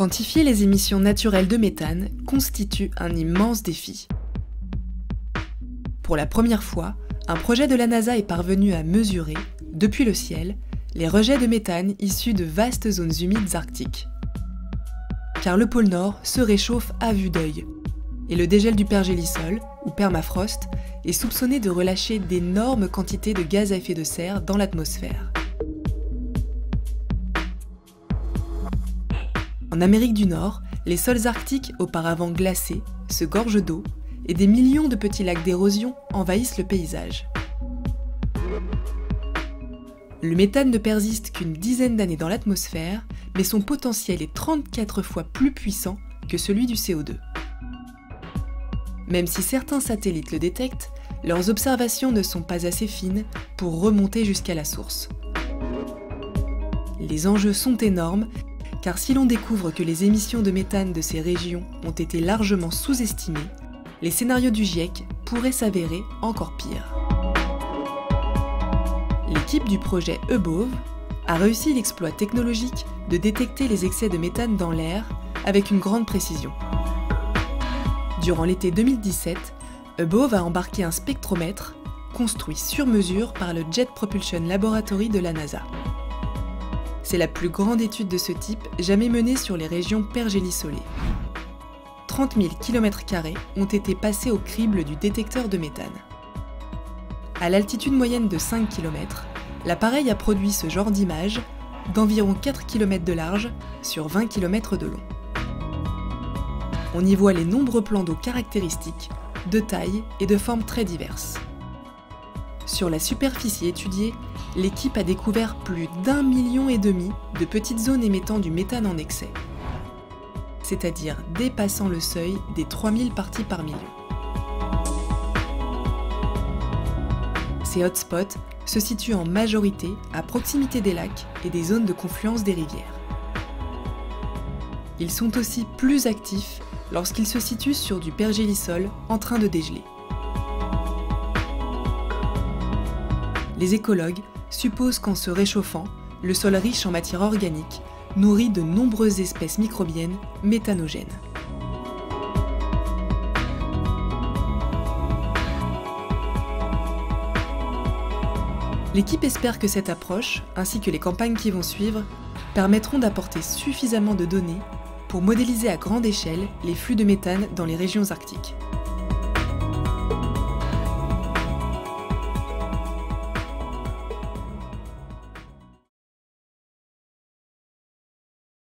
Quantifier les émissions naturelles de méthane constitue un immense défi. Pour la première fois, un projet de la NASA est parvenu à mesurer, depuis le ciel, les rejets de méthane issus de vastes zones humides arctiques. Car le pôle Nord se réchauffe à vue d'œil, et le dégel du pergélisol, ou permafrost, est soupçonné de relâcher d'énormes quantités de gaz à effet de serre dans l'atmosphère. En Amérique du Nord, les sols arctiques, auparavant glacés, se gorgent d'eau et des millions de petits lacs d'érosion envahissent le paysage. Le méthane ne persiste qu'une dizaine d'années dans l'atmosphère, mais son potentiel est 34 fois plus puissant que celui du CO2. Même si certains satellites le détectent, leurs observations ne sont pas assez fines pour remonter jusqu'à la source. Les enjeux sont énormes, car si l'on découvre que les émissions de méthane de ces régions ont été largement sous-estimées, les scénarios du GIEC pourraient s'avérer encore pires. L'équipe du projet EBOV a réussi l'exploit technologique de détecter les excès de méthane dans l'air avec une grande précision. Durant l'été 2017, EBOV a embarqué un spectromètre construit sur mesure par le Jet Propulsion Laboratory de la NASA. C'est la plus grande étude de ce type jamais menée sur les régions pergélisolées. 30 000 km² ont été passés au crible du détecteur de méthane. À l'altitude moyenne de 5 km, l'appareil a produit ce genre d'image d'environ 4 km de large sur 20 km de long. On y voit les nombreux plans d'eau caractéristiques, de taille et de formes très diverses. Sur la superficie étudiée, l'équipe a découvert plus d'1,5 million de petites zones émettant du méthane en excès, c'est-à-dire dépassant le seuil des 3000 parties par million. Ces hotspots se situent en majorité à proximité des lacs et des zones de confluence des rivières. Ils sont aussi plus actifs lorsqu'ils se situent sur du pergélisol en train de dégeler. Les écologues supposent qu'en se réchauffant, le sol riche en matière organique nourrit de nombreuses espèces microbiennes méthanogènes. L'équipe espère que cette approche, ainsi que les campagnes qui vont suivre, permettront d'apporter suffisamment de données pour modéliser à grande échelle les flux de méthane dans les régions arctiques.